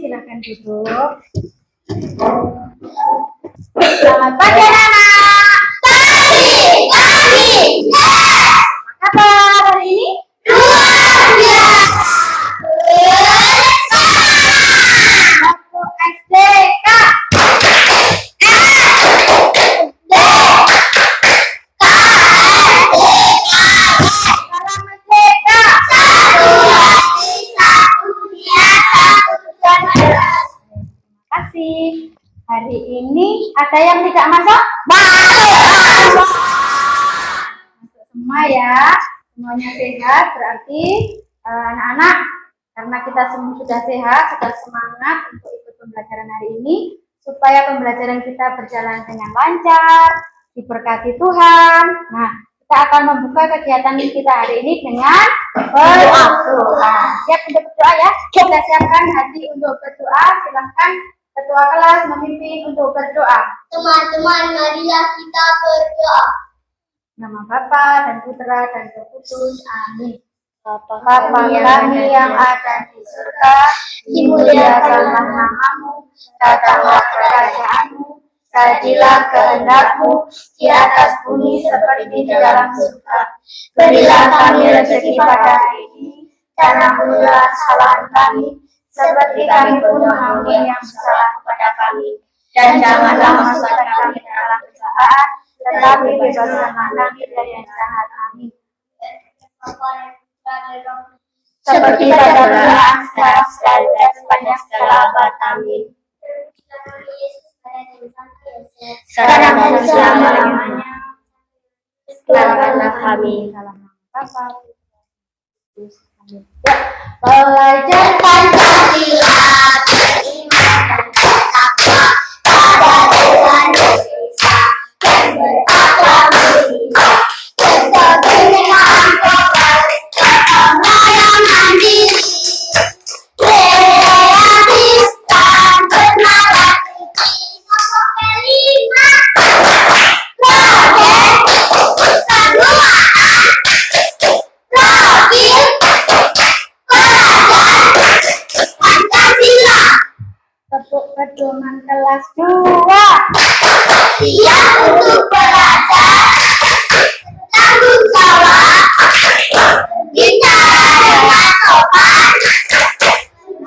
Silakan duduk. Selamat pagi anak-anak. Apa kabar hari ini? Luar biasa. Waktu SD Kak. Hari ini ada yang tidak masuk? Masuk semua ya, semuanya sehat. Berarti anak-anak, karena kita semua sudah sehat, sudah semangat untuk ikut pembelajaran hari ini, supaya pembelajaran kita berjalan dengan lancar, diberkati Tuhan. Nah, kita akan membuka kegiatan kita hari ini dengan berdoa. Siap untuk berdoa ya? Kita siapkan hati untuk berdoa. Silahkan Ketua kelas memimpin untuk berdoa. Teman-teman, marilah kita berdoa. Nama Bapa dan Putra dan Roh Kudus. Amin. Bapa kami yang ada di surga, dimuliakanlah namamu, datanglah kerajaanmu, jadilah kehendakmu di atas bumi seperti di dalam surga. Berilah kami rezeki pada hari ini, dan ampunilah kesalahan kami, seperti kami pun mengampuni yang bersalah kepada kami, dan janganlah masukkan kami dalam pencobaan, tetapi bebaskanlah kami dari yang jahat. Amin. Seperti pada permulaan, sekarang, sekali dan sepanjang segala abad. Amin. Sekarang dan selama-lamanya, selamatkanlah kami. Salam Bapa. Belajar Pancasila, beriman dan bertakwa pada Tuhan Indonesia dan berakhlak mulia, tetap dengan kokoh, tetaplah yang mandiri, kreatif dan bernalar tinggi. Pokok kelima, proyek kenuaan, profil Pancasila. Tepuk pedoman kelas 2. Siap untuk belajar, tanggung jawab, bicara dengan sopan,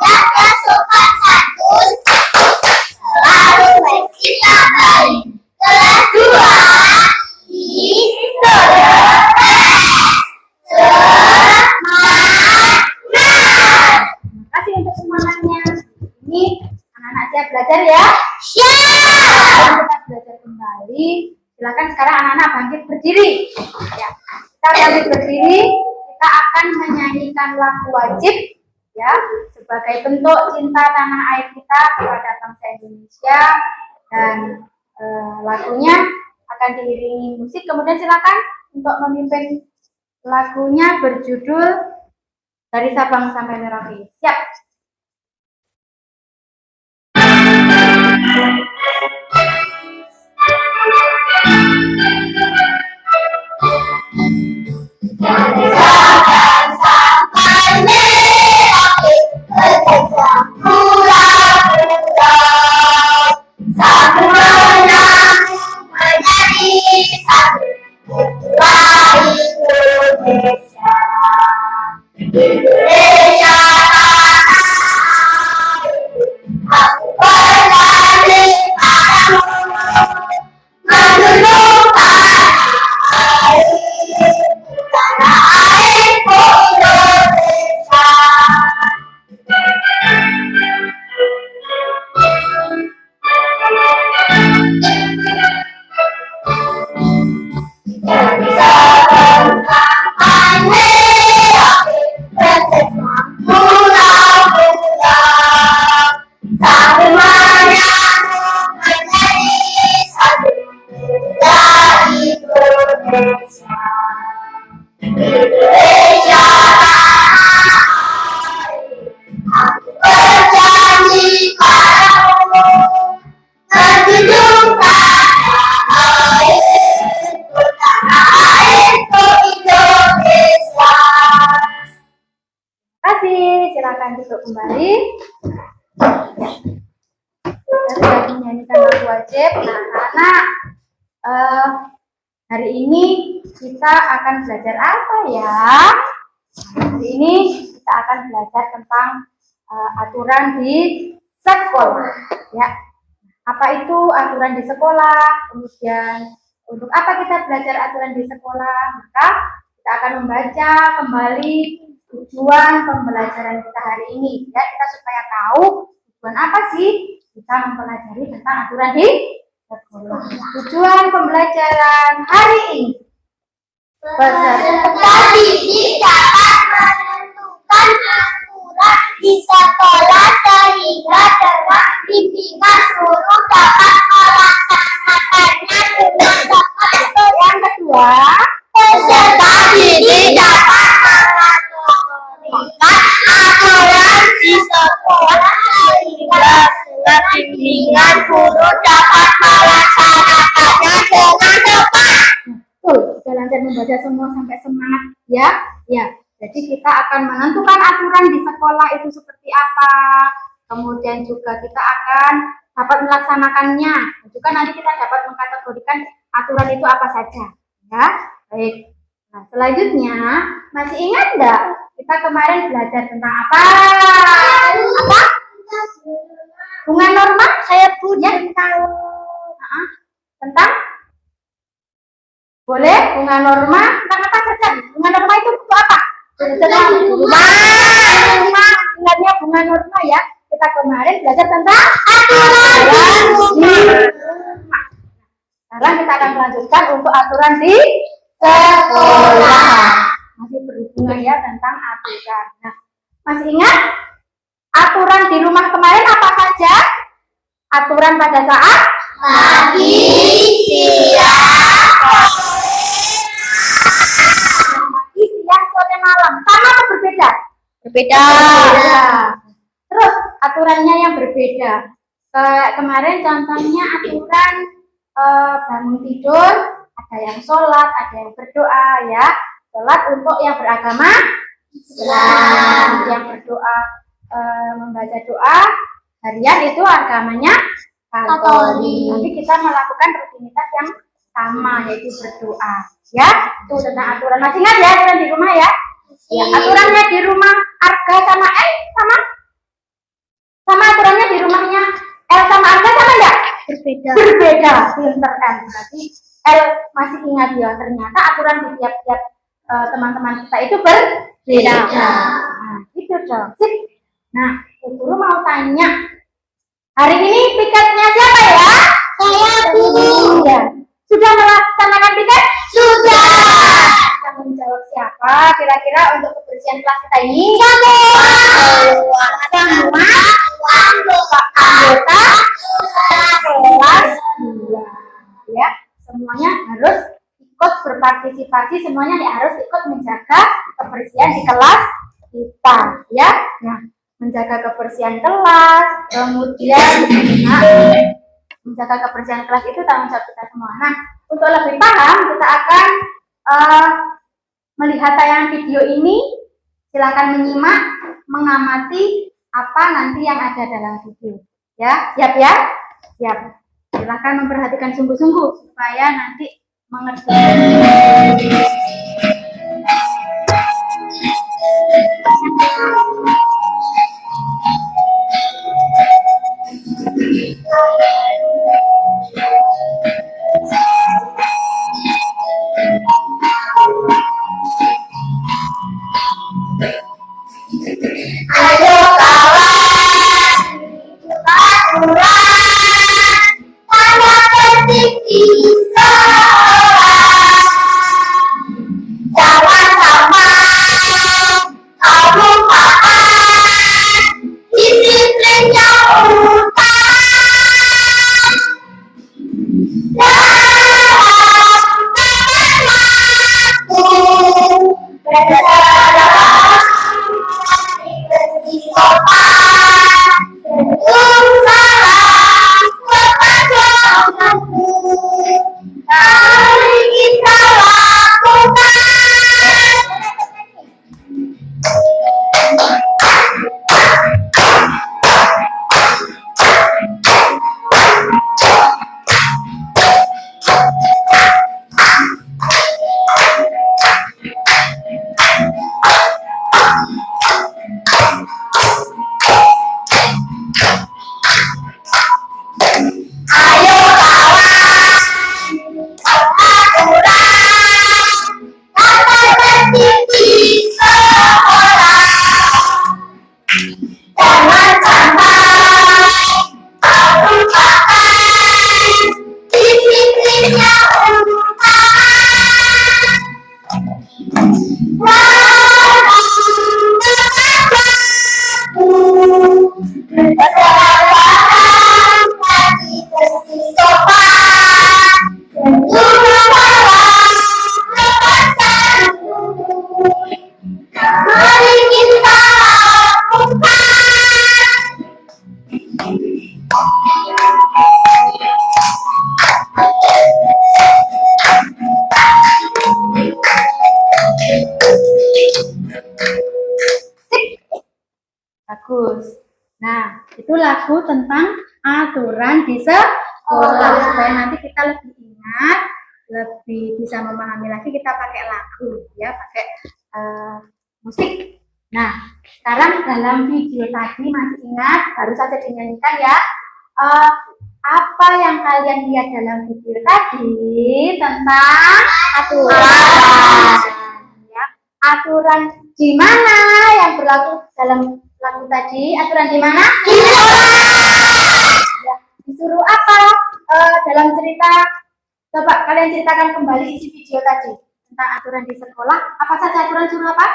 jaga sopan santun, selalu bersikap baik. Kelas 2 semangat. Terima kasih untuk semangatnya. Ini anak-anak siap belajar ya? Siap. Kita belajar kembali. Silakan sekarang anak-anak bangkit berdiri. Ya, kita bangkit berdiri. Kita akan menyanyikan lagu wajib, ya, sebagai bentuk cinta tanah air kita kepada bangsa Indonesia. Dan lagunya akan diiringi musik. Kemudian silakan untuk memimpin lagunya berjudul Dari Sabang sampai Merauke. Siap. Dari Sabang sampai Merauke, berjejak pulau-pulau, satu menang menjadi satu, itulah Indonesia. Indonesia tanah duduk kembali. Kita sudah menyanyikan lagu wajib. Nah, anak-anak, hari ini kita akan belajar apa ya? Hari ini kita akan belajar tentang aturan di sekolah. Ya, apa itu aturan di sekolah? Kemudian untuk apa kita belajar aturan di sekolah? Maka kita akan membaca kembali tujuan pembelajaran kita hari ini. Ya, kita supaya tahu tujuan apa sih kita mempelajari tentang aturan di sekolah. Tujuan pembelajaran hari ini. Peserta didik dapat menentukan aturan di sekolah sehingga dengan bimbingan guru dapat melaksanakannya dengan tepat. Yang kedua, Peserta didik dapat menentukan aturan di sekolah sehingga dengan bimbingan guru dapat melaksanakannya dengan tepat. tuh, kita lanjut membaca semua sampai semangat ya. Ya. Jadi kita akan menentukan aturan di sekolah itu seperti apa. Kemudian juga kita akan dapat melaksanakannya. Juga nanti kita dapat mengkategorikan aturan itu apa saja. Ya, baik. Nah, selanjutnya masih ingat enggak? Kita kemarin belajar tentang apa? Apa? Bunga norma? Saya punya tentang boleh bunga norma tentang apa saja? Bunga norma itu untuk apa? Tentang rumah. Ingatnya bunga norma ya. Kita kemarin belajar tentang aturan di rumah. Sekarang kita akan melanjutkan untuk aturan di sekolah. Masih berhubungan ya tentang aturan. Nah, masih ingat aturan di rumah kemarin apa saja? Aturan pada saat Pagi, siang, pagi, siang, sore, malam. Sama atau berbeda? berbeda. Terus aturannya yang berbeda. Kemarin contohnya aturan bangun tidur, ada yang sholat, ada yang berdoa ya. Sholat untuk yang beragama Islam, yang berdoa membaca doa harian itu agamanya Katolik. Tapi kita melakukan rutinitas yang sama yaitu berdoa. Ya, itu tentang aturan. Masih ingat ya aturan di rumah ya? Ya, aturannya di rumah Arga sama L sama aturannya di rumahnya L sama Arga sama enggak? Berbeda. Pinter kan? Berarti L masih ingat ya, ternyata aturan di tiap-tiap teman-teman kita itu berbeda. Nah, gitu dong. Sip. Nah, guru mau tanya, hari ini piketnya siapa ya? Saya Bu. Ya. Sudah melaksanakan piket? Sudah. Tanggung jawab siapa kira-kira untuk kebersihan kelas kita ini? Semua anggota kelas 2 ya, semuanya harus ikut berpartisipasi, semuanya harus ikut menjaga kebersihan di kelas kita ya. Nah, menjaga kebersihan kelas, kemudian menjaga kebersihan kelas itu tanggung jawab kita semua. Nah, untuk lebih paham kita akan melihat tayangan video ini. Silakan menyimak, mengamati apa nanti yang ada dalam video. Ya, siap ya? Siap. Silakan memperhatikan sungguh-sungguh supaya nanti mengerti. Ayo kawan, aturan, tanda petik di sekolah. Jangan sampai kamu lupakan disiplin yang utama. Bagus. Nah, itu lagu tentang aturan di sekolah. Supaya nanti kita lebih ingat, lebih bisa memahami lagi, kita pakai lagu, ya, pakai musik. Nah, sekarang dalam video tadi masih ingat, baru saja dinyanyikan ya. Apa yang kalian lihat dalam video tadi tentang aturan? Ya, aturan di mana yang berlaku dalam lagu tadi? Aturan di mana? Di sekolah. Ya, disuruh apa dalam cerita? Coba kalian ceritakan kembali isi video tadi tentang aturan di sekolah. Apa saja aturan, suruh apa?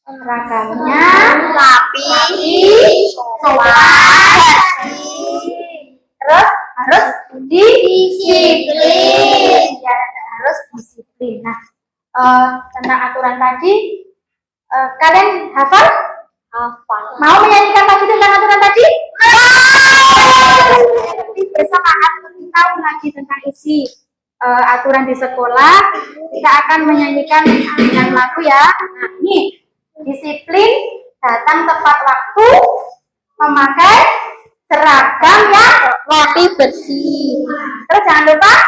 Seragamnya rapi, sopan, terus harus disiplin. Ya, harus disiplin. Nah, tentang aturan tadi, kalian hafal? Hafal. Mau menyanyikan lagi tentang aturan tadi? Lebih bersemangat, lebih tahu lagi tentang isi aturan di sekolah. Kita akan menyanyikan dengan lagu ya. Nah, ini disiplin, datang tepat waktu, memakai seragam yang rapi bersih. Terus jangan lupa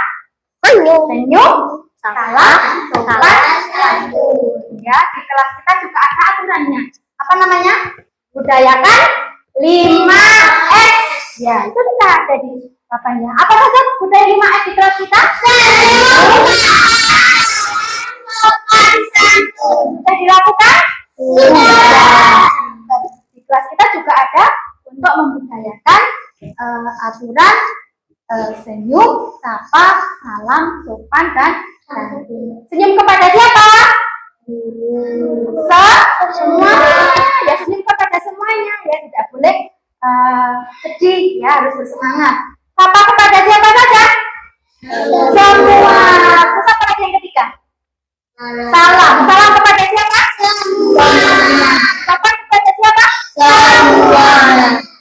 senyum, salam, sopan, santun. Ya, di kelas kita juga ada aturannya. Apa namanya? Budayakan 5S. Ya, itu kita ada di papannya. Apa saja budaya 5S di kelas kita? Sopan, santun. Sudah dilakukan? Sudah. Di kelas kita juga ada untuk membudayakan aturan senyum, sapa, salam, sopan, dan santun. Senyum kepada siapa? Semua. Ya, senyum kepada semuanya. Ya, tidak boleh sedih. Ya, harus bersemangat. Sapa kepada siapa saja? Semua. Terus apa lagi yang ketiga? Salam. Salam kepada siapa? Semua. Sapa kepada siapa? Semua.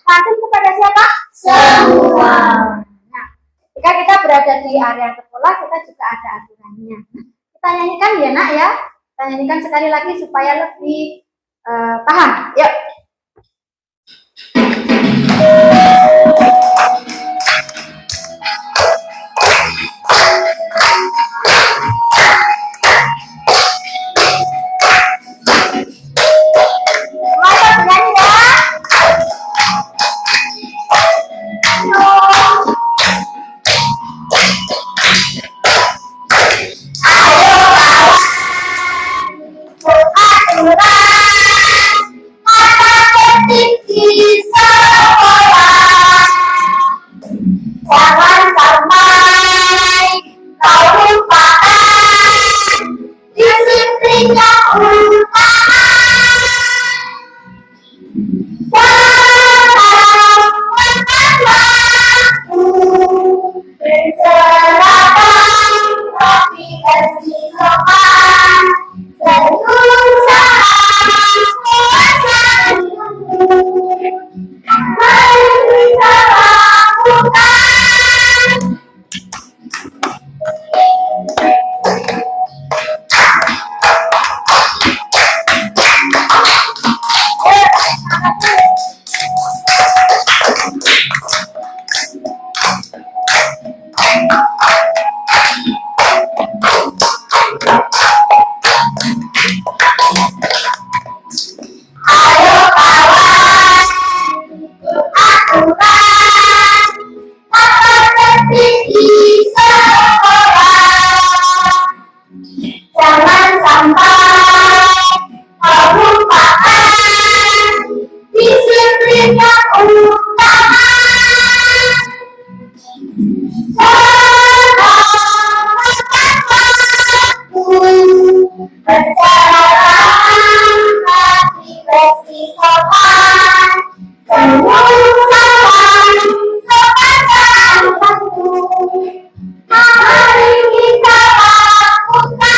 Santun kepada siapa? Semua. Nah, jika kita berada di area sekolah, kita juga ada aturannya. Kita nyanyikan ya, Nak, ya. Kita nyanyikan sekali lagi supaya lebih paham. Yuk. Jangan sampai kau lupakan disiplin yang utama. Dalam waktu berseragam rapi bersih sopan, senyum salam suasana. Mari kita lakukan. Ayo kawan, aturan tata tertib di sekolah. Jangan sampai kau lupakan disiplin yang utama. Berseragam rapi bersih sopan, senyum salam sopan santun. Mari kita lakukan.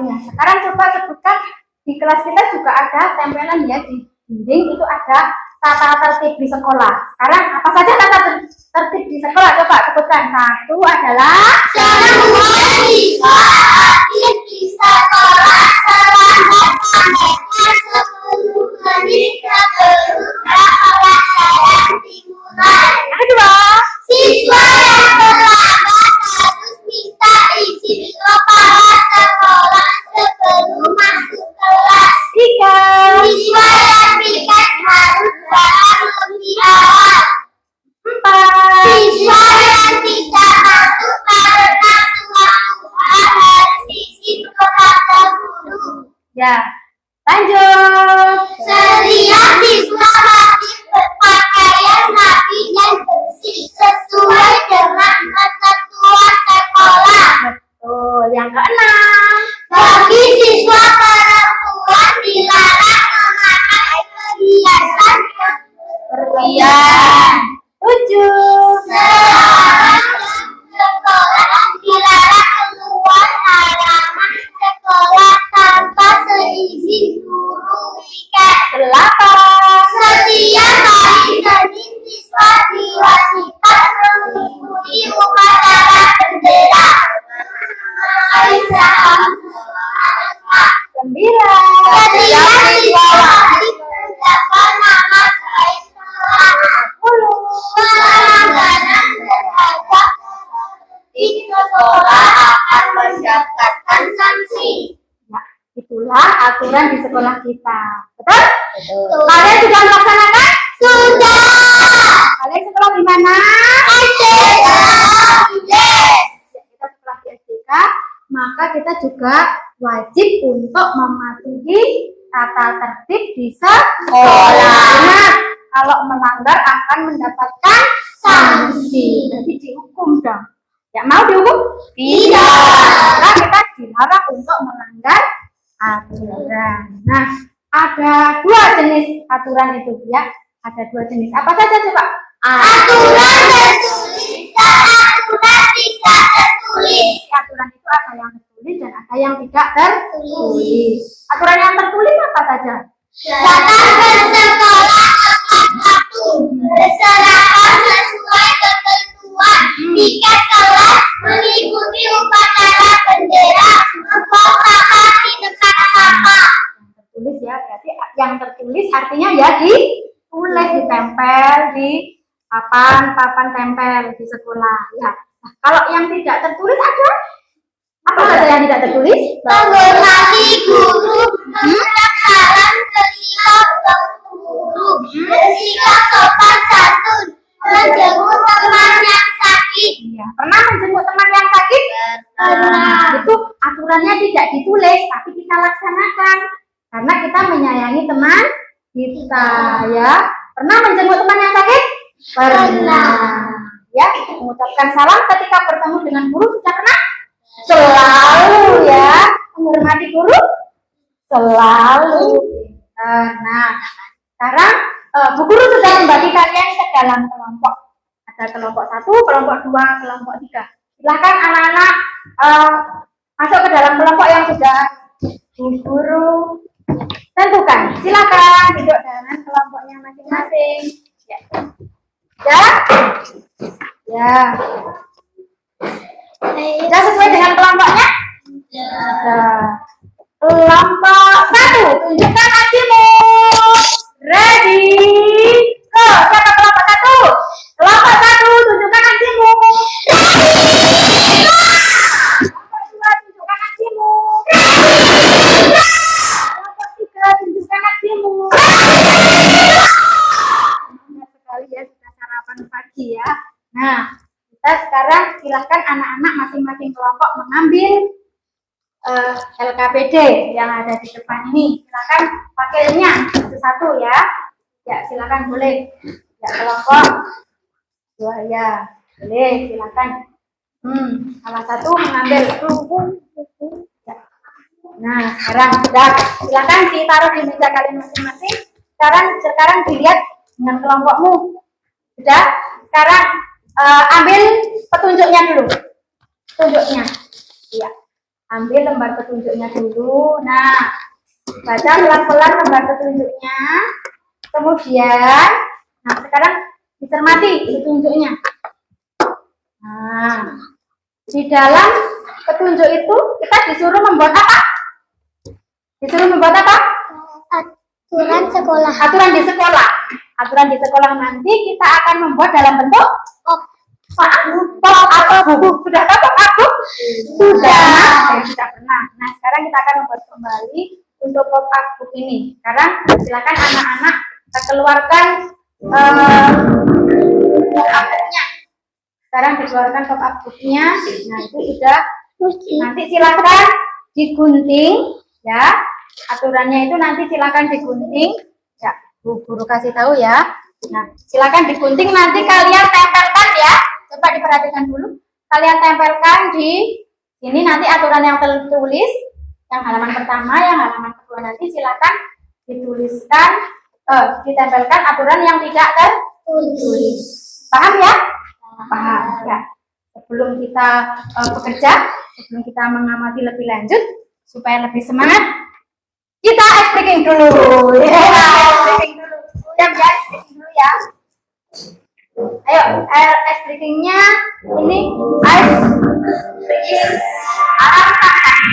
waktunya. Sekarang coba sebutkan, di kelas kita juga ada tempelan ya di dinding, itu ada tata tertib di sekolah. Sekarang apa saja tata tertib di sekolah? Coba sebutkan. Satu adalah Semua siswa aktif di sekolah selama sampai 10 menit sebelum pelajaran dimulai. yang kedua. Siswa yang terlambat harus minta izin kepala sekolah sebelum masuk kelas. Tiga. Siswa yang piket harus datang lebih awal. Empat. Siswa yang tidak masuk karena semua harus izin kepada guru. Ya, lanjut. Setiap siswa wajib berpakaian rapi dan bersih sesuai dengan ketentuan sekolah. Betul. Yang keenam. Bagi siswa perempuan dilarang memakai perhiasan berlebihan. Tujuh. Seorang sekolah dilarang keluar halaman sekolah tanpa seizin guru piket. Delapan. Setiap hari Senin siswa diwajibkan mengikuti upacara bendera. Sembilan. Setiap siswa wajib mendapat nama selain sekolah. Sepuluh. Pelanggaran terhadap di sekolah akan mendapatkan sanksi. Ya, itulah aturan di sekolah kita. Betul? Betul. Kalian sudah melaksanakan? Sudah. Kalian sekolah di mana? Kita sekolah di SDK, maka kita juga wajib untuk mematuhi tata tertib di sekolah. Ingat, kalau melanggar akan mendapatkan sanksi. Jadi dihukum dong. Ya mau dihukum? Tidak. Maka kita dilarang untuk melanggar aturan. Nah, ada dua jenis aturan itu ya. Ada dua jenis. Apa saja coba? Aturan tertulis dan aturan tidak tertulis. Aturan itu ada yang tertulis dan ada yang tidak tertulis. Aturan yang tertulis apa saja? Datang ke sekolah tepat waktu, berseragam sesuai ketentuan, tiket kelas, mengikuti upacara bendera, membuang sampah di tempat sampah. Yang tertulis ya, berarti yang tertulis artinya ya ditulis, ditempel di papan tempel di sekolah ya. Nah, kalau yang tidak tertulis ada apa saja yang tidak tertulis? Menghormati guru, mengucap salam ketika bertemu guru, bersikap sopan santun, menjenguk teman yang sakit. Iya. Pernah menjenguk teman yang sakit? Pernah. Itu aturannya tidak ditulis, tapi kita laksanakan karena kita menyayangi teman kita ya. Pernah menjenguk teman yang sakit? Pernah. Ya, mengucapkan salam ketika bertemu dengan guru sudah pernah? Selalu ya, menghormati guru selalu. Nah, sekarang Bu Guru sudah membagi kalian ke dalam kelompok. Ada kelompok 1, kelompok 2, kelompok 3. Silakan anak-anak masuk ke dalam kelompok yang sudah Bu Guru tentukan. Silakan duduk dengan kelompoknya masing-masing. Ya. Ya. Sudah sesuai dengan kelompoknya? Kelompok 1, tunjukkan aksimu. Ready? Go, siapa kelompok 1? Kelompok 1, tunjukkan aksimu. Kelompok 2, tunjukkan aksimu. Kelompok 3, tunjukkan aksimu. Banyak sekali ya, kita sarapan pagi ya. Nah, kita sekarang silahkan anak-anak masing-masing kelompok mengambil LKPD yang ada di depan ini. Silakan pakainya satu-satu ya. Ya, silakan boleh. Ya, kelompok 2 ya. Boleh, silakan. Salah satu mengambil. Ya. Nah, sekarang sudah. Silakan ditaruh di meja kalian masing-masing. Sekarang dilihat dengan kelompokmu. Sudah? Sekarang ambil petunjuknya dulu. Petunjuknya. Iya. Ambil lembar petunjuknya dulu. Nah, baca pelan-pelan lembar petunjuknya. Kemudian, nah sekarang dicermati petunjuknya. Nah, di dalam petunjuk itu kita disuruh membuat apa? Disuruh membuat apa? Aturan sekolah. Aturan di sekolah. Aturan di sekolah nanti kita akan membuat dalam bentuk pop-up book. Sudah tahu pop-up book? Sudah. Sudah pernah. Nah, sekarang kita akan membuat kembali untuk pop-up book ini. Sekarang silakan anak-anak kita keluarkan pop-up booknya. Sekarang dikeluarkan pop-up booknya. Nah, itu sudah. Nanti silakan digunting, ya. Aturannya itu nanti silakan digunting. Ya, Bu Guru kasih tahu ya. Nah, silakan digunting, nanti kalian tempelkan ya. Coba diperhatikan dulu. Kalian tempelkan di sini nanti aturan yang tertulis, yang halaman pertama, yang halaman kedua nanti silakan dituliskan, ditempelkan aturan yang tidak tertulis. Paham ya? Paham ya. Sebelum kita bekerja, sebelum kita mengamati lebih lanjut, supaya lebih semangat, kita ice breaking dulu. Ya, ice breaking dulu. Siap ya, ice breaking dulu ya. Ayo, ice breakingnya ini ice breaking alam tangan.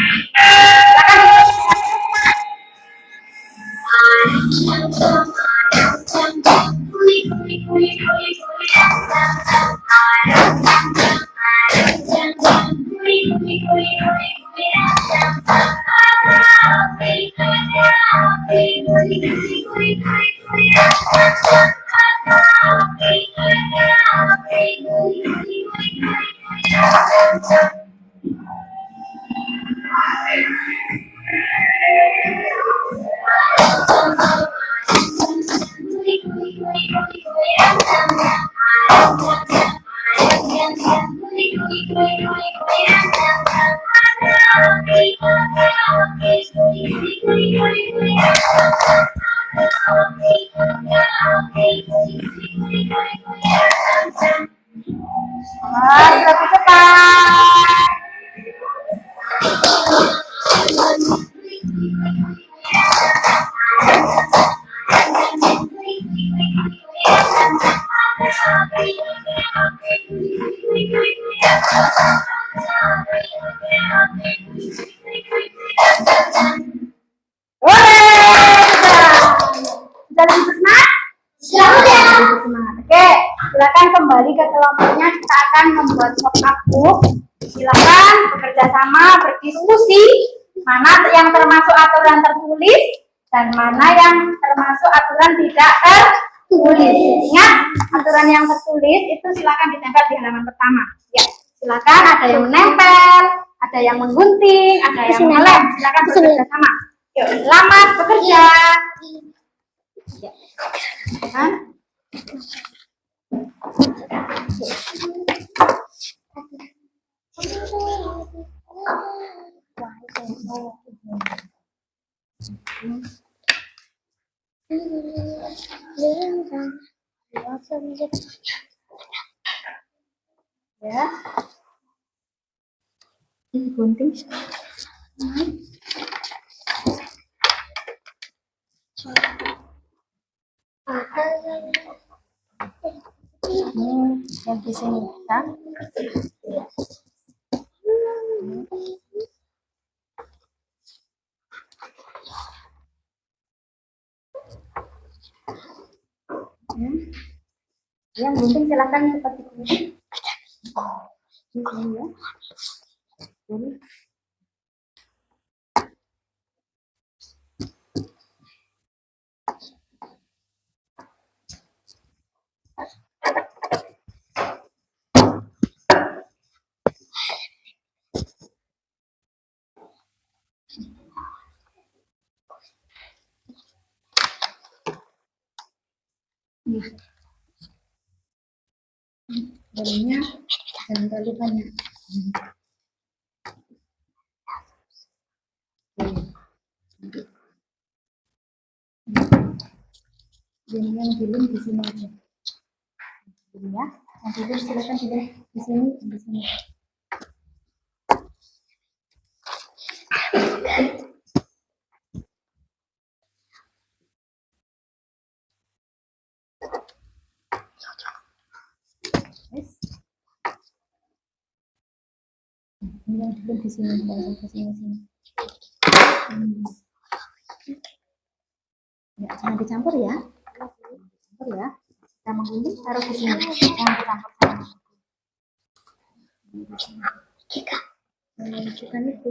Lebih cepat. Oke, silakan kembali ke kelompoknya. Kita akan membuat pop-up book. Silakan bekerja sama, berdiskusi mana yang termasuk aturan tertulis dan mana yang termasuk aturan tidak tertulis. Ingat, aturan yang tertulis itu silakan ditempel di halaman pertama. Ya, silakan, ada yang menempel, ada yang menggunting, ada yang melem. Silakan bekerja sama. Yuk, selamat bekerja. Ya. Kan? Ya. Ini gunting. Yang di sini kan? Yang gunting silakan cepat digunting. Ini ya. Ini. Dalamnya jangan terlalu banyak. Yang belum di sini aja. Ini ya. Yang belum silakan di sini, di sini. yang dilem di sini, langsung ke sini. Ya, jangan dicampur ya. Campur ya. Kita menggunting taruh di sini. Jangan dicampur sama. Kita Menunjukkan itu.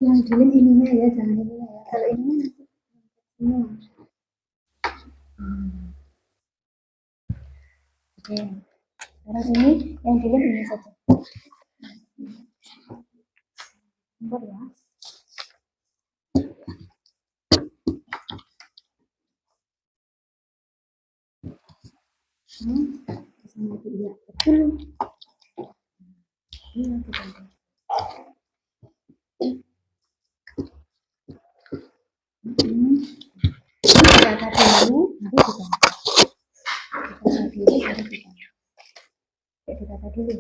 Yang dilem ininya ya, jangan ininya ya. Kalau ininya nanti semua. Oke. Sekarang ini yang dilem ini saja. Campur ya. Sama itu ya. Betul. Iya, betul. Data dulu, baru kita data dulu.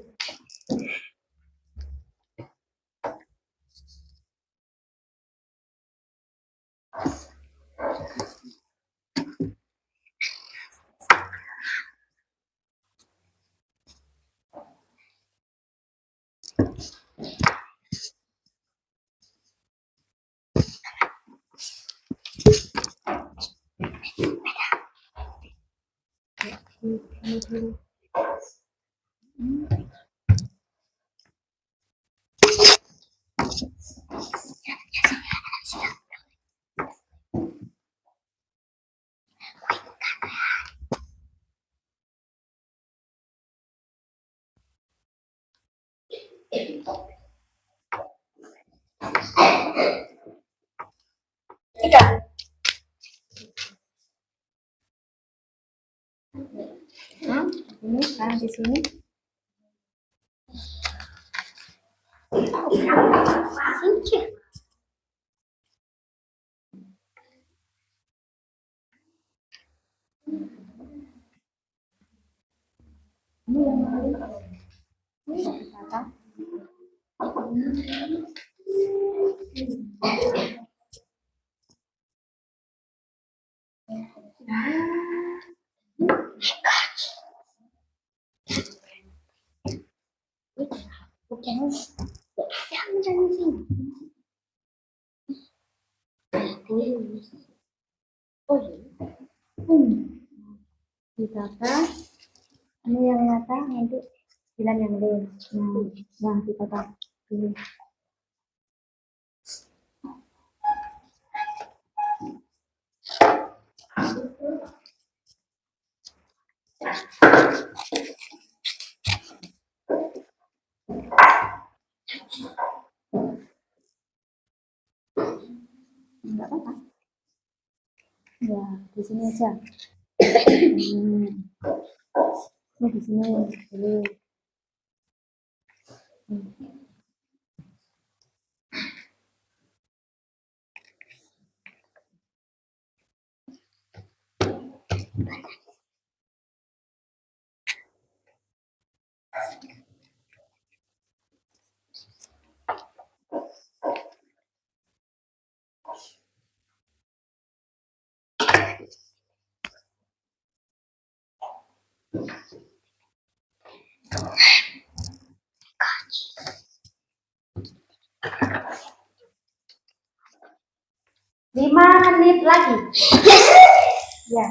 Tiga. Ini sekarang di sini. Ini yang paling kata. Ditata, ini yang nyata nanti bilang yang lain. Nah, ditata dulu. Enggak apa-apa. Ya, di sini aja. Ini di sini dulu. Lima menit lagi. Ya.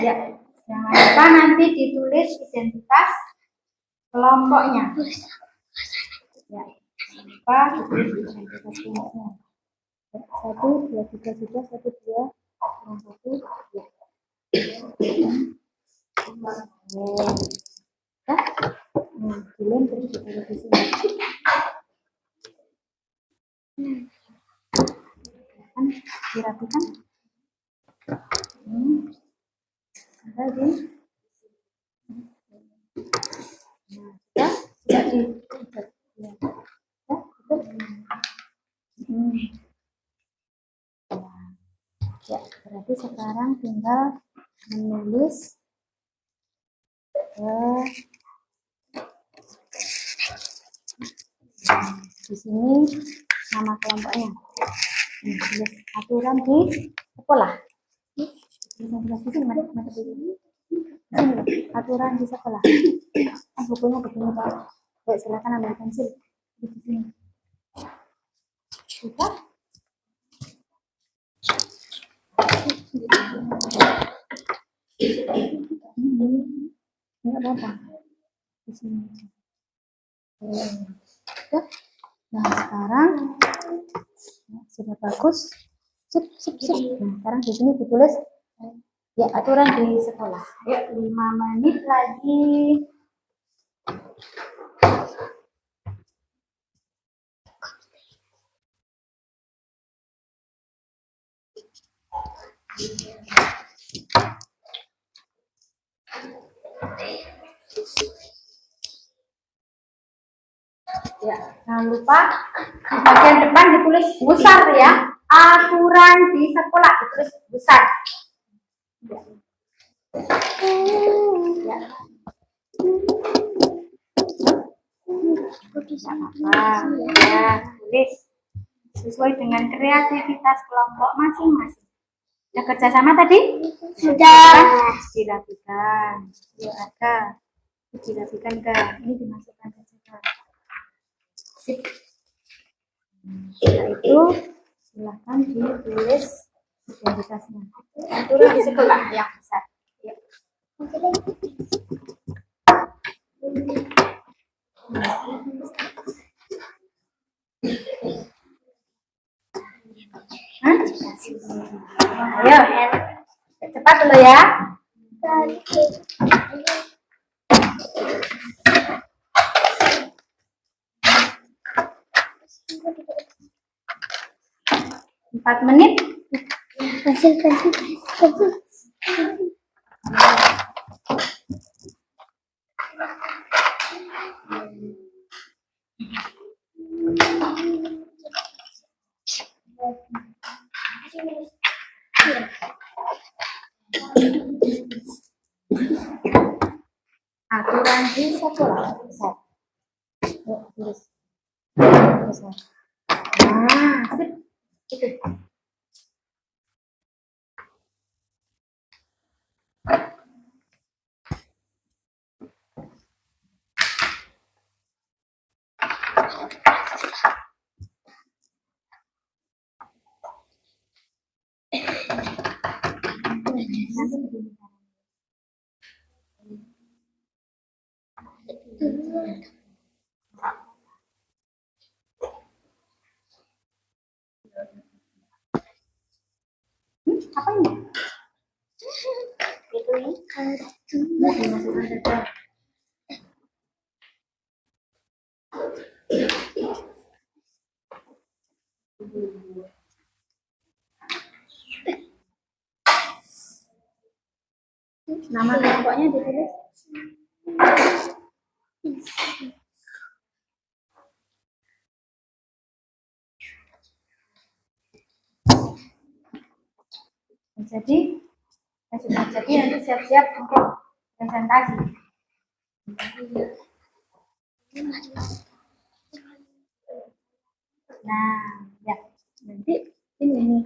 Ya. Jangan lupa nanti ditulis identitas kelompoknya. Ya. Jangan lupa ditulis identitas kelompoknya. 1, 2, 3, 1, 2, 1, 2. Dilem terus ditaruh di sini. Kan dirapikan. Lagi. Ya, berarti sekarang tinggal menulis Di sini nama kelompoknya. Tulis aturan di sekolah. Di sini aturan di sekolah. Bukunya begini Pak. Baik, silakan ambil pensil di sini. Sudah. Ini apa? Di sini. Sudah. Nah, sekarang sudah bagus. Sip. Nah, sekarang di sini ditulis ya aturan di sekolah. Yuk, 5 menit lagi. Ya, jangan lupa di bagian depan ditulis besar ya. Aturan di sekolah ditulis besar. Ya. Ya, tulis sesuai dengan kreativitas kelompok masing-masing. Sudah kerjasama tadi? Sudah. Dirapikan. Yuk ada. Dirapikan kan? Ini dimasukkan ke cetak. Sip. Setelah itu silahkan ditulis identitasnya. Aturan di sekolah yang besar. Yuk. Ayo, cepat dulu ya. Empat menit. Pensil. Aturan di sekolah besar. Yuk, tulis. Besar. Nah, sip. Itu. Apa ini? Itu ini. Masukkan saja. Nama kelompoknya ditulis. Jadi nanti siap-siap untuk presentasi. Nah, ya nanti ini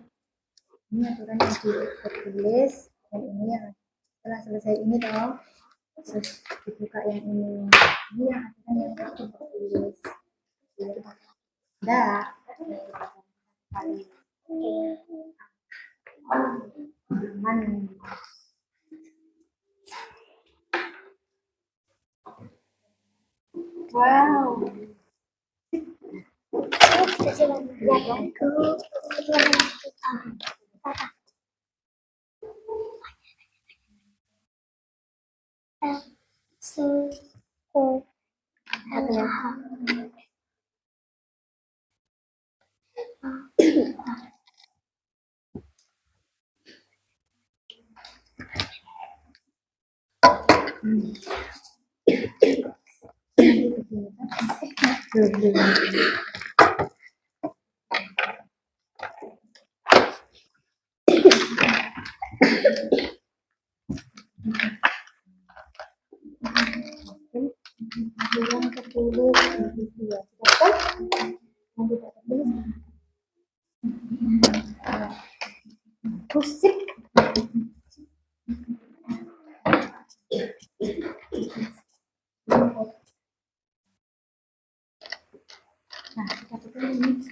aturan yang ditulis dan ini yang setelah selesai ini toh terus dibuka yang ini yang aturan yang ditulis. Dah. Aman. Wow. Yang ke-10 ya, Sip. Nah, kita tutup ini.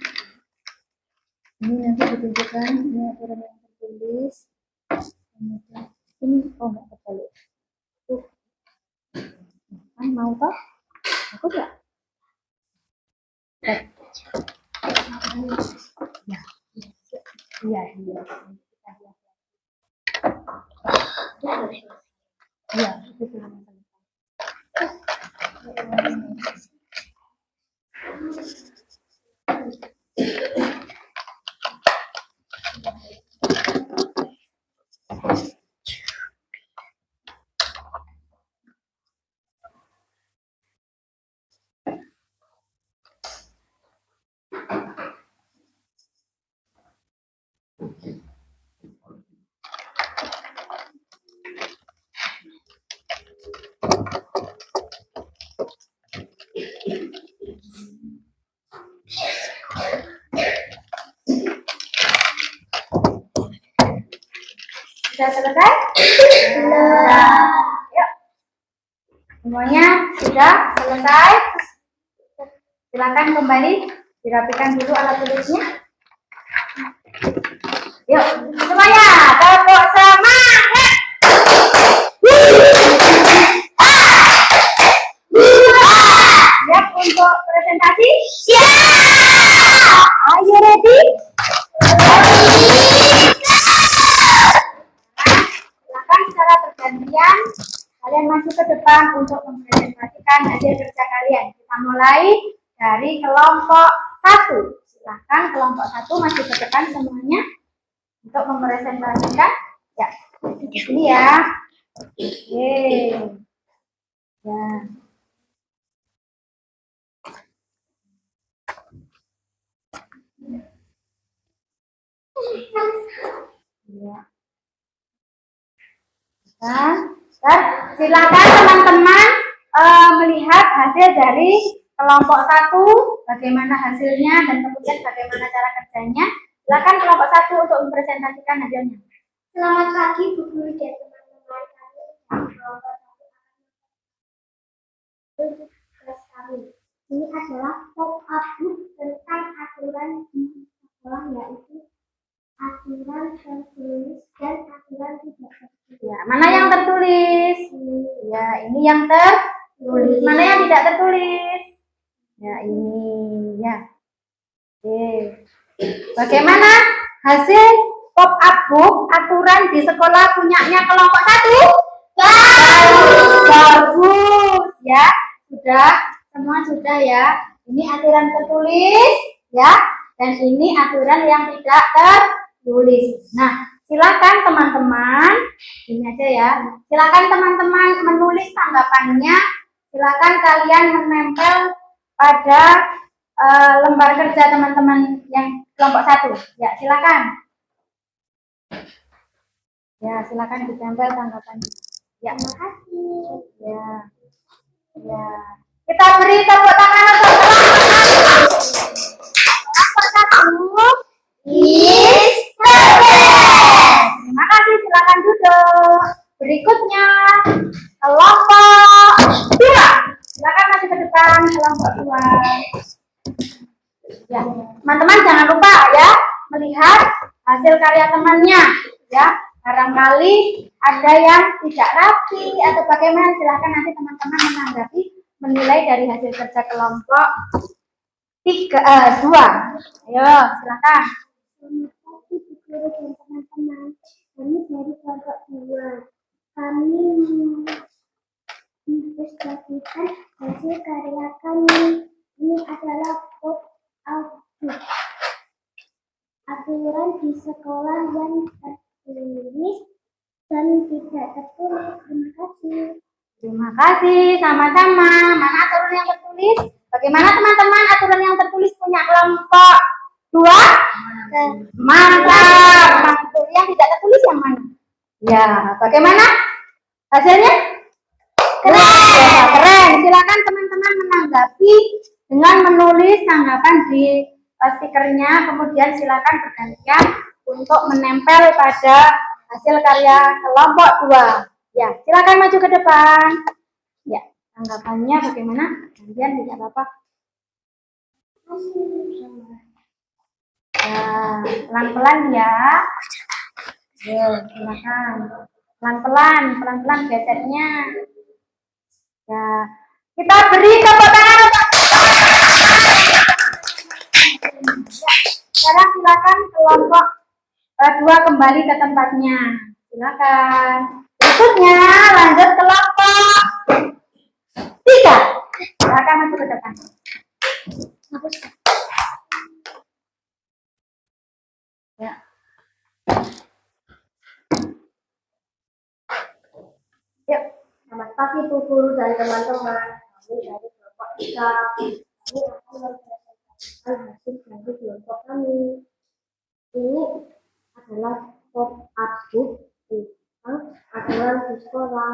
Ini nanti ditunjukkan ini aturan yang tertulis. Ini oh nggak terbalik. Mau toh? Aku nggak. Ya, iya, iya. Iya, itu sudah selesai. Sudah selesai? Sudah. Yuk. Semuanya sudah selesai. Silakan kembali dirapikan dulu alat tulisnya. Yuk, semuanya tepuk semangat. Siap untuk presentasi? Siap. Are you ready? Silakan secara bergantian kalian masuk ke depan untuk mempresentasikan hasil kerja kalian. Kita mulai dari kelompok 1. Silakan kelompok 1 masuk ke depan semuanya untuk mempresentasikan. Ya, ini ya. Oke. Ya. Ya. Dan silakan teman-teman melihat hasil dari kelompok 1, bagaimana hasilnya dan kemudian bagaimana cara kerjanya. Silakan kelompok 1 untuk mempresentasikan hasilnya. Selamat pagi Bu Guru dan teman-teman kami. Kelompok 1 tugas kami. Ini adalah pop-up book tentang aturan di sekolah, yaitu aturan tertulis dan aturan tidak tertulis. Ya, mana yang tertulis? Ya, ini yang tertulis. Mana yang tidak tertulis? Ya, ini ya. Oke. Bagaimana hasil pop-up book aturan di sekolah punyanya kelompok 1? Bagus ya. Sudah, semua sudah ya. Ini aturan tertulis ya, dan ini aturan yang tidak tertulis. Nah, silakan teman-teman, ini aja ya. Silakan teman-teman menulis tanggapannya. Silakan kalian menempel pada lembar kerja teman-teman yang kelompok 1. Ya, silakan. Ya, silakan ditempel tanggapannya. Ya, Terima kasih. ya. Ya. Kita beri tepuk tangan untuk kelompok 1. Is perfect. Terima kasih, silakan duduk. Berikutnya kelompok 2. Silakan masuk ke depan kelompok 2. Ya, teman-teman jangan lupa ya melihat hasil karya temannya ya. Barangkali ada yang tidak rapi atau bagaimana, silakan nanti teman-teman menanggapi, menilai dari hasil kerja kelompok 2. Ayo, silakan. Selamat pagi Bu Guru dan teman-teman. Kami dari kelompok 2. Kami mempresentasikan hasil karya kami. Ini adalah pop-up book. Aturan di sekolah yang tertulis dan tidak tertulis. Terima kasih. Terima kasih, sama-sama. Mana aturan yang tertulis? Bagaimana teman-teman aturan yang tertulis punya kelompok 2? Mantap. Yang tidak tertulis yang mana? Ya, bagaimana hasilnya? Keren. Ya, keren. Silakan teman-teman menanggapi dengan menulis tanggapan di stikernya. Kemudian silakan bergantian untuk menempel pada hasil karya kelompok 2. Ya, silakan maju ke depan. Ya, tanggapannya bagaimana? Kemudian tidak apa-apa. Nah, pelan-pelan ya. Yo, silakan. Pelan-pelan, pelan-pelan gesernya. Ya, kita beri tepuk tangan untuk. Ya, sekarang silakan kelompok 2 kembali ke tempatnya. Silakan. Berikutnya lanjut kelompok 3. Silakan maju ke depan. Ya. Yuk. Selamat pagi Bu Guru dan teman-teman. Kami dari kelompok 3. Kami akan mempresentasikan hasil dari kelompok kami. Ini adalah pop-up book tentang aturan di sekolah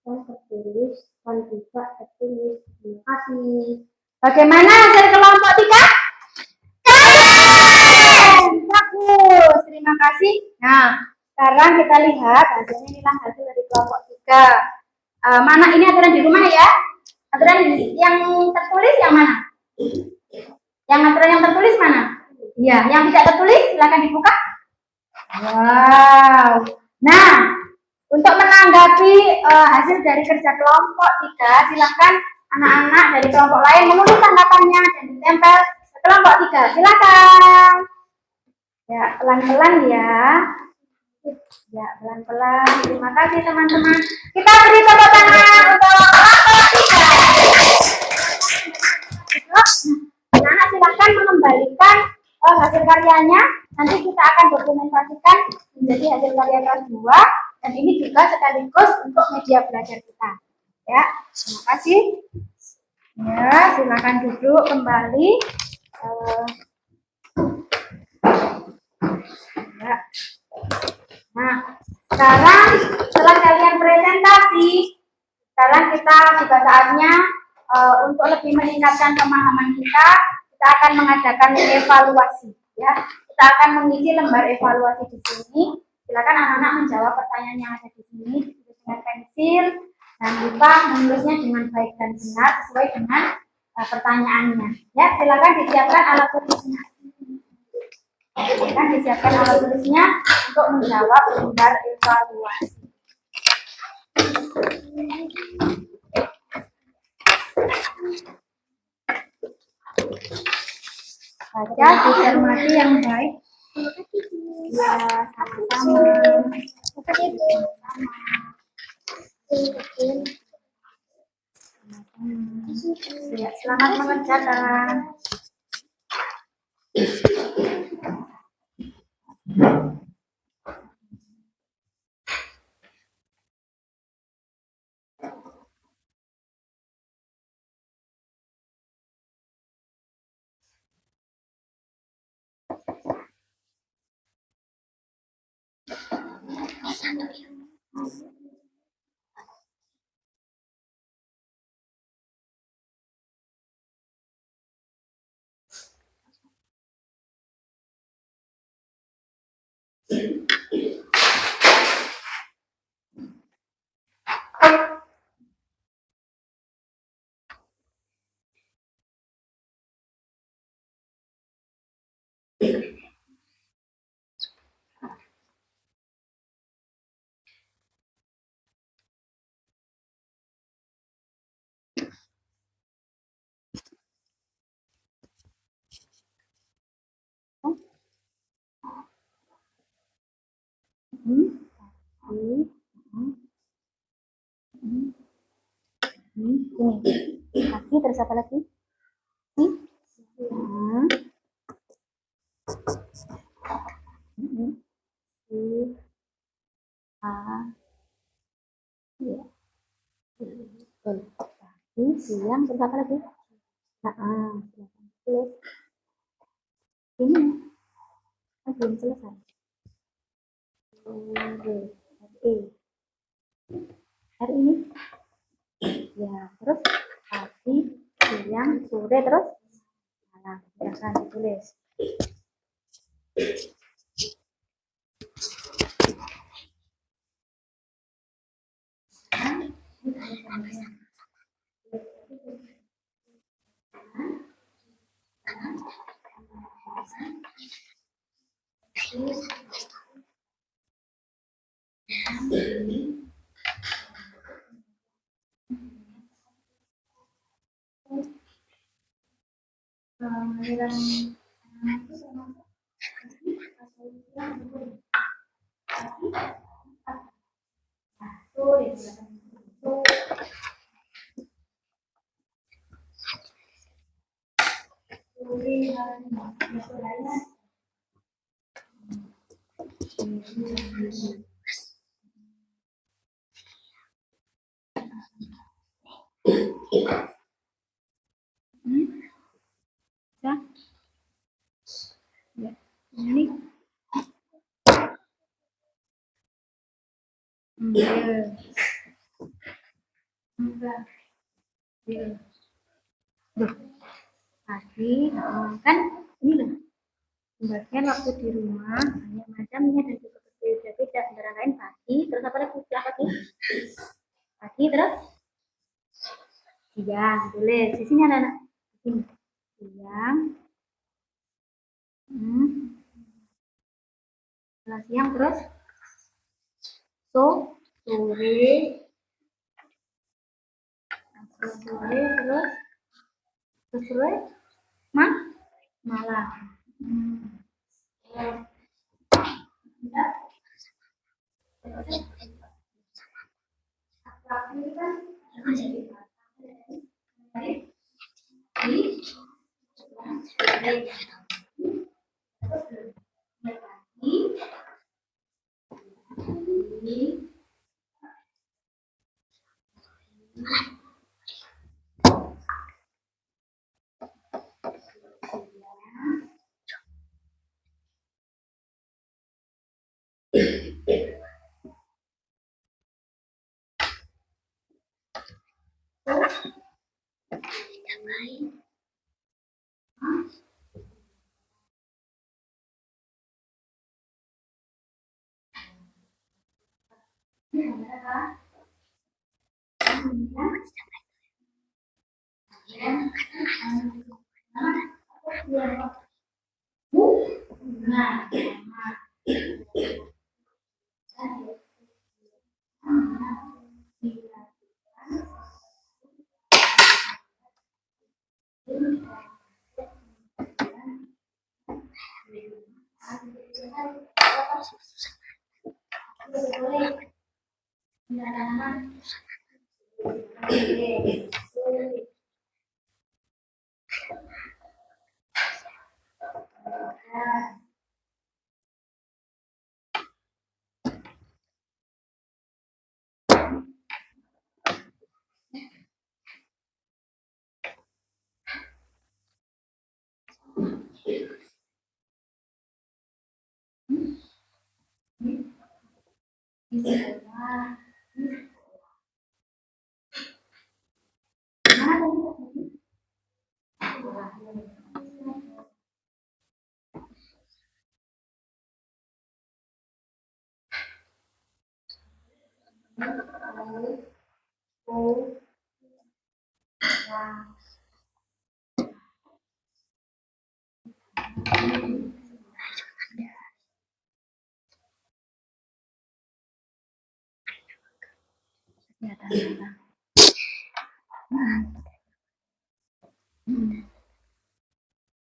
yang tertulis dan tidak tertulis. Terima kasih. Bagaimana hasil kelompok 3? Keren! Bagus. Terima kasih. Nah, sekarang kita lihat hasilnya. Inilah hasil dari kelompok 3. Mana ini aturan di rumah ya? Aturan yang tertulis yang mana? Yang aturan yang tertulis mana? Iya, yang tidak tertulis silakan dibuka. Wow. Nah, untuk menanggapi hasil dari kerja kelompok 3, silakan anak-anak dari kelompok lain menulis tanggapannya dan ditempel ke kelompok 3. Silakan. Ya, pelan-pelan ya. Ya, pelan-pelan. Terima kasih teman-teman. Kita beri tepuk tangan untuk kelompok 3. Anak-anak silakan mengembalikan hasil karyanya. Nanti kita akan dokumentasikan menjadi hasil karya kelas 2. Dan ini juga sekaligus untuk media belajar kita. Ya, terima kasih. Ya, silakan duduk kembali. Ya. Nah, sekarang setelah kalian presentasi, sekarang kita juga saatnya untuk lebih meningkatkan pemahaman kita akan mengadakan evaluasi. Ya, kita akan mengisi lembar evaluasi di sini. Silakan anak-anak menjawab pertanyaan yang ada di sini dengan pensil. Jangan lupa menulisnya dengan baik dan benar sesuai dengan pertanyaannya. Ya, silakan disiapkan alat tulisnya. Silakan disiapkan alat tulisnya untuk menjawab lembar evaluasi. Baca, dicermati yang baik. Ya, sama-sama. Ya, selamat mengerjakan. Lagi terus apa lagi? Siang terus apa lagi? Tulis. Ini belum selesai. Hari ini ya, terus pagi, siang, sore, terus malam. Silakan ditulis. Ya. Ya. Ini. Ya. Enggak. Ya. Duh. Tadi kan ini loh. Pembagian waktu di rumah banyak macamnya dan juga berbeda-beda. Antara lain pagi, terus apa lagi? Pagi. Pagi terus siang. Tulis. Di sini ada anak. Di sini. Siang. Setelah siang terus sore. Sore terus sore malam.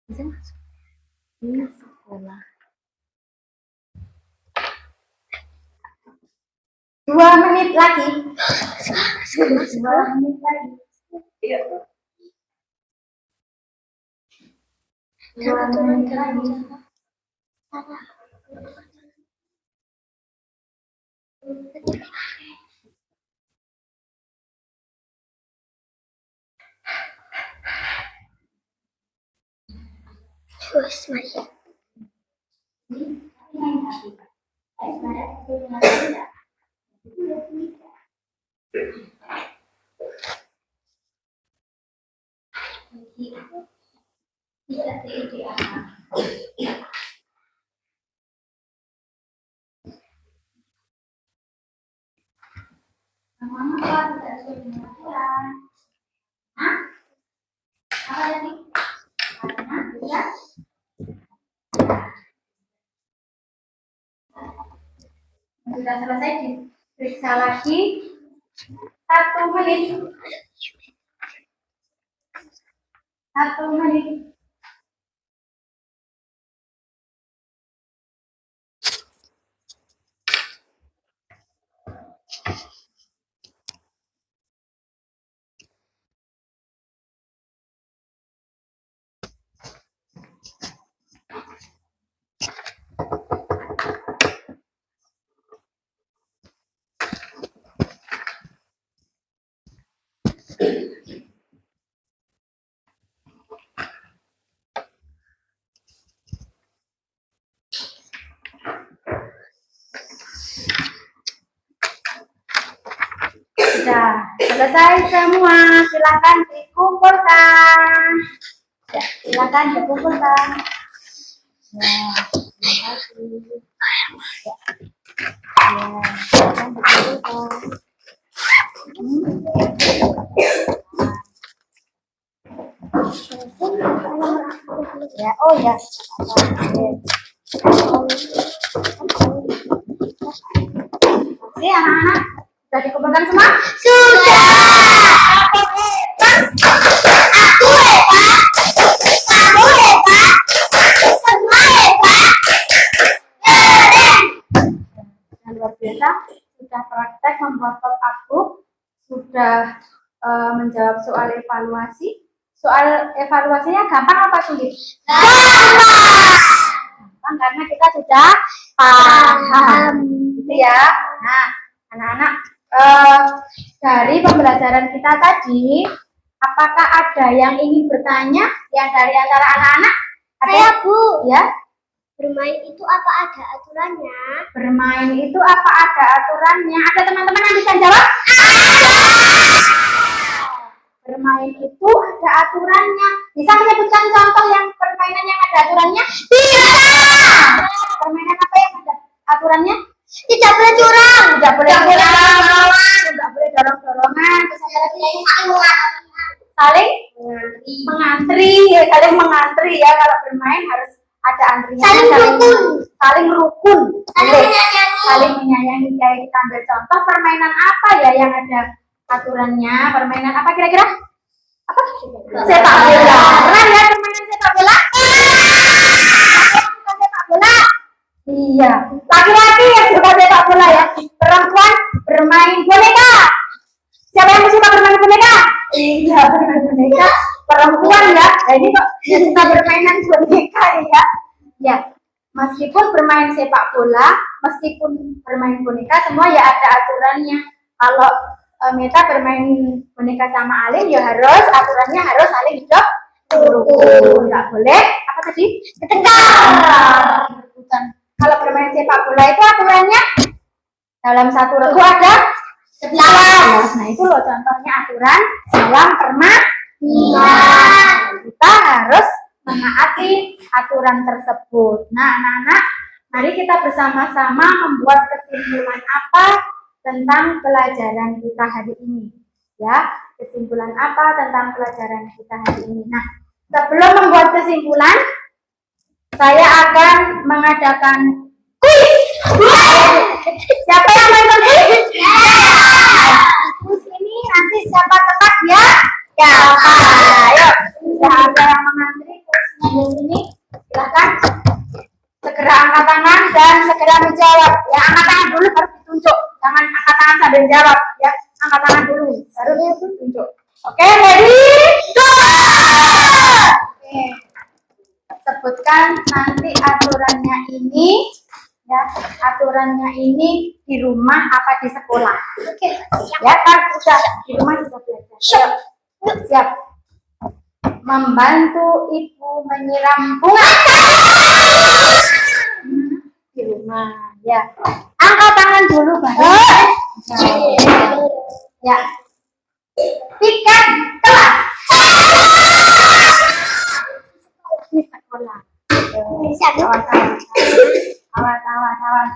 Bisa masuk di sekolah. 2 menit lagi. 2 menit lagi. Iya. 2 menit lagi. Terus Maria. Mama kan tidak sesuai dengan aturan. Hah? Apa tadi? Karena bisa. Sudah selesai diperiksa lagi 1 menit. 1 menit. Sudah selesai semua, silakan dikumpulkan. Ya, silakan dikumpulkan. Ya, terima kasih. Ya, silakan dikumpulkan. Ya, oh ya. Masih anak-anak sudah dikumpulkan semua? Sudah. Aku hebat. Aku hebat. Kamu hebat. Semua hebat. Keren. Yang luar biasa, sudah praktek membuat top up book, sudah menjawab soal evaluasi. Soal evaluasinya gampang apa sulit? Gampang karena kita sudah paham, gitu ya. Nah, anak-anak, dari pembelajaran kita tadi, apakah ada yang ingin bertanya yang dari antara anak-anak? Saya, Bu. Ya. Bermain itu apa ada aturannya? Bermain itu apa ada aturannya? Ada teman-teman yang bisa jawab? Bermain itu ada aturannya. Bisa menyebutkan contoh yang permainan yang ada aturannya? Iya. Permainan apa yang ada aturannya? Tidak boleh curang. Tidak boleh dorong-dorongan. tidak boleh dorong-dorongan. Terus ada lagi saling mengantri, saling mengantri ya. Kalau bermain harus ada antrinya. Saling rukun. Saling menyayangi. Kayak kita ambil contoh permainan apa ya yang ada aturannya? Permainan apa kira-kira? Apa? Sepak bola. Pernah ya permainan sepak bola? Sepak bola. Iya. Laki-laki yang suka sepak bola ya. Perempuan bermain boneka. Siapa yang suka bermain boneka? Iya, bermain boneka. Perempuan ya. Nah, ini kok yang suka bermainan boneka ya. Ya. Meskipun bermain sepak bola, meskipun bermain boneka, semua ya ada aturannya. Kalau Meta bermain boneka sama Alim ya harus aturannya harus saling hidup rukun, nggak boleh apa tadi bertengkar. Kalau bermain sepak bola itu aturannya dalam satu regu ada 11. Nah itu loh contohnya aturan dalam permainan. Kita harus menaati aturan tersebut. Nah anak-anak, mari kita bersama-sama membuat kesimpulan apa tentang pelajaran kita hari ini, ya. Kesimpulan apa tentang pelajaran kita hari ini? Nah, sebelum membuat kesimpulan, saya akan mengadakan kuis. Siapa yang main kuis? Kuis ini nanti siapa tepat ya? Ya, ayo. Sudah ada yang mengantri kuisnya di sini. Silakan segera angkat tangan dan segera menjawab. Ya, angkat tangan dulu baru ditunjuk. Jangan angkat tangan sambil jawab, ya. Angkat tangan dulu, baru ditunjuk. Oke, ready? Go! Oke. Sebutkan nanti aturannya ini, ya. Aturannya ini di rumah apa di sekolah? Oke. Ya, kan sudah di rumah sudah belajar. Siap. Siap. Membantu ibu menyiram bunga. Di rumah, ya. Angkat tangan dulu baru. Ya. Tiket kelas di sekolah. Awas.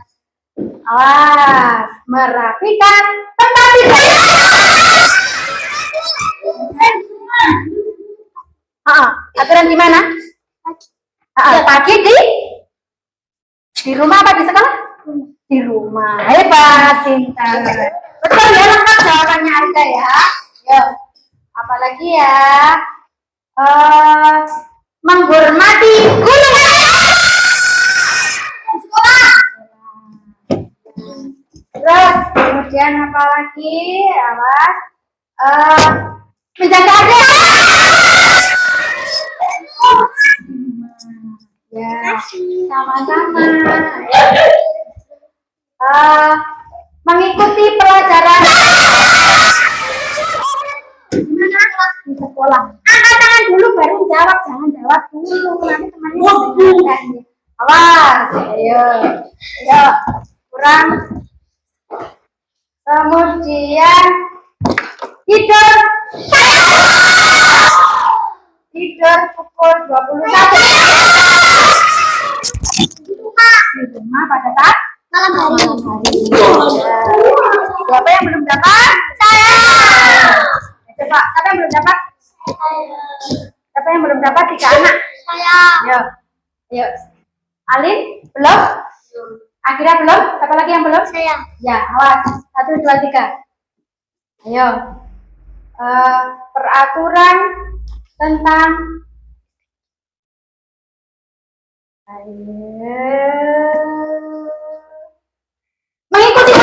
Awas, merapikan tempat tidur. Aturan gimana? Pagi di rumah apa di sekolah? Di rumah. Hebat, pintar. Betul ya, lengkap jawabannya Arga ya. Yuk, apalagi ya? Menghormati guru. Sekolah. Terus kemudian apa lagi? Awas. Menjaga adik. Ya, sama-sama. Mengikuti pelajaran di sekolah. Angkat tangan dulu baru jawab, jangan jawab dulu. Nanti temannya mendengarkan. Awas, ayo, kurang. Kemudian tidur pukul 21. Di rumah pada saat malam hari. Siapa yang belum dapat? Saya. Coba, siapa yang belum dapat? Siapa yang belum dapat? 3 anak. Saya. Yuk. Alin belum? Akhirnya belum? Siapa lagi yang belum? Saya. Ya, awas. 1, 2, 3. Ayo. Peraturan tentang mengikuti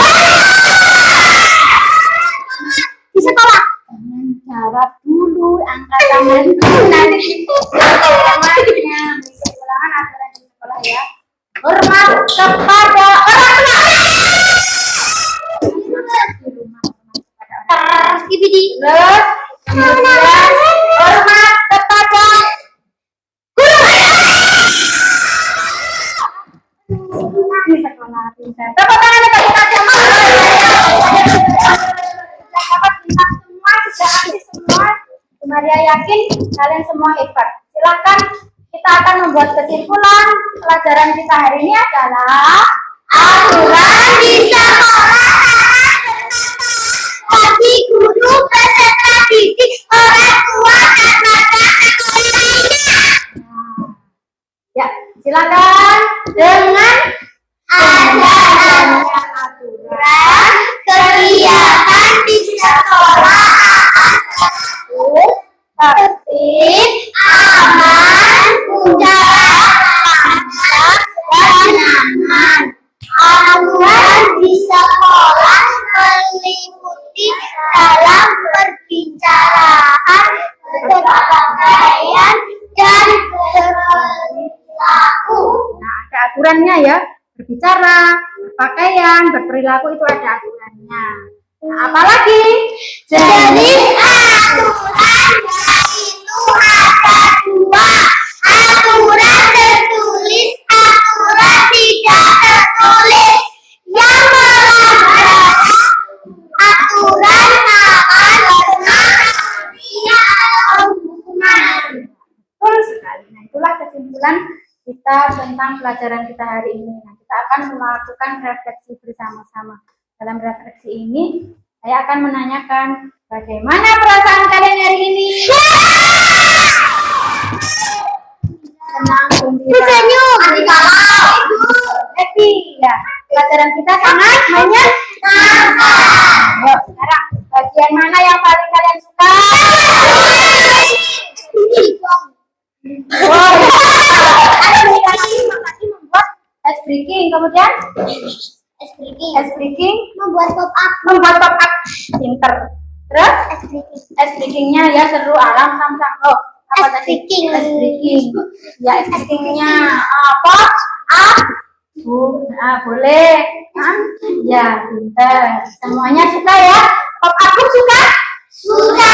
di sekolah. Jangan jawab dulu, angkat tangan dulu nanti temannya. Ulangan aturan di sekolah ya. Hormat kepada orang tua. Di rumah hormat kepada orang tua. Terus kemudian hormat kepada di sekolah pintar. Tepuk tangan untuk kita semua. Dapat bintang semua, sudah aktif semua. Maria yakin kalian semua hebat. Silakan, kita akan membuat kesimpulan. Pelajaran kita hari ini adalah aturan di sekolah. Bagi guru, peserta didik, orang tua, dan masyarakat sekolah lainnya. Ya, silakan dengan adanya aturan kegiatan di sekolah tertib, aman, udara, lancar, dan nyaman. Aturan di sekolah meliputi dalam berbicaraan, berpakaian, dan berperilaku. Nah, ada aturannya ya. Berbicara, berpakaian, berperilaku itu ada aturannya. Nah, apalagi jenis aturan itu ada 2. Aturan tertulis, aturan tidak tertulis. Yang melanggar aturan akan kena hukuman. Betul sekali. Nah, itulah kesimpulan kita tentang pelajaran kita hari ini. Nah, kita akan melakukan refleksi bersama-sama. Dalam refleksi ini, saya akan menanyakan bagaimana perasaan kalian hari ini? Senang, gembira, happy. Ya, pelajaran kita sangat menyenangkan. Yuk, sekarang bagian mana yang paling kalian suka? Wow. Membuat ice breaking, kemudian ice breaking Membuat pop up. Pinter. Terus ice breakingnya ya seru, alam sam. Oh, apa tadi? Ice breaking. Ya, ice breakingnya apa? Boleh kan? Ya, pinter. Semuanya suka ya? Pop up suka? Suka.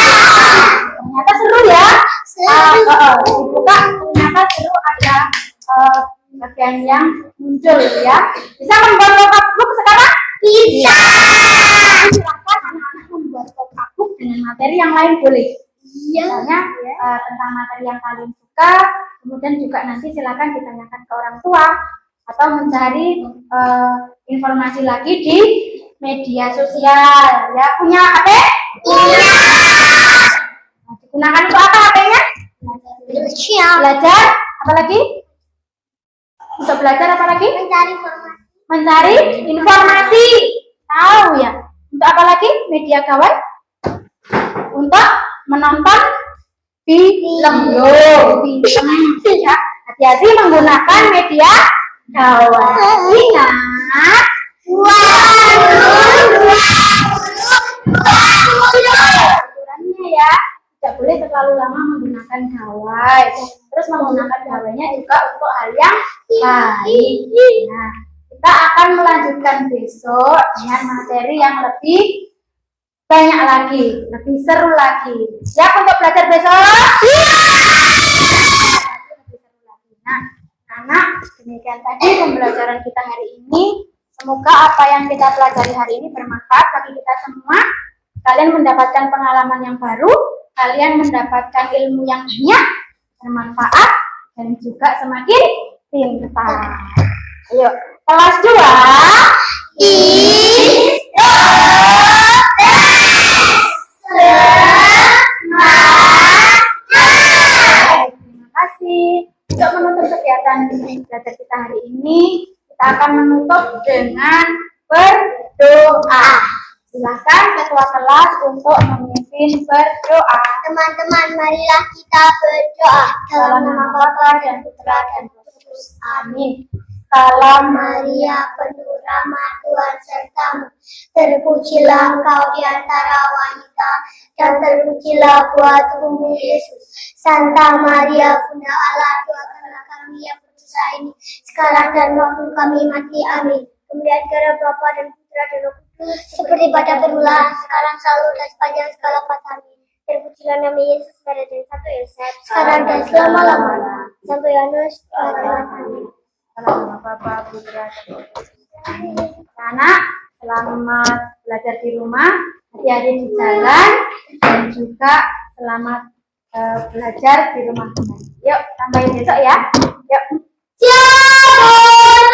Ternyata seru ya. Dibuka ternyata seru, ada bagian yang muncul ya. Bisa membuat pop-up book sekarang? Bisa. Silakan anak-anak membuat pop-up book dengan materi yang lain boleh. Misalnya tentang materi yang kalian suka. Kemudian juga nanti silakan ditanyakan ke orang tua. atau mencari informasi lagi di media sosial. Ya, punya HP? Punya. Nah, digunakan untuk apa HP-nya? Belajar. Apa lagi? Untuk belajar apa lagi? Mencari informasi. Tahu ya. Untuk apa lagi? Media kawan? Untuk menonton film. Film. Ya. Hati-hati menggunakan media kawan. Ingat. Aturannya ya, tidak boleh terlalu lama menggunakan gawai. Terus menggunakan gawainya juga untuk hal yang baik. Nah, kita akan melanjutkan besok dengan materi yang lebih banyak lagi, lebih seru lagi. Siap untuk belajar besok? Nah, anak, demikian tadi pembelajaran kita hari ini. Semoga apa yang kita pelajari hari ini bermanfaat bagi kita semua. Kalian mendapatkan pengalaman yang baru, kalian mendapatkan ilmu yang banyak, bermanfaat, dan juga semakin pintar. Ayo, kelas 2. Terima kasih. Untuk menutup kegiatan belajar kita hari ini, kita akan menutup dengan berdoa. Silakan ketua kelas untuk memimpin berdoa. Teman-teman, marilah kita berdoa. Dalam nama Bapa dan Putra dan Roh Kudus. Amin. Salam Maria, penuh rahmat, Tuhan sertamu. Terpujilah engkau di antara wanita, dan terpujilah buah tubuhmu Yesus. Santa Maria, Bunda Allah, doakanlah kami yang berdosa ini, sekarang dan waktu kami mati. Amin. Kemuliaan kepada Bapa dan Putra dan Roh Kudus, seperti pada permulaan, sekarang, selalu, dan sepanjang segala abad. Terpujilah nama Yesus pada dan Santo Yosef, sekarang dan selama-lamanya. Santo Yohanes, doakanlah kami. Dalam nama Bapa, Putra, dan Roh Kudus. Anak, selamat belajar di rumah, hati-hati di jalan, dan juga selamat belajar di rumah teman. Yuk, sampai besok ya. Yuk. Siap,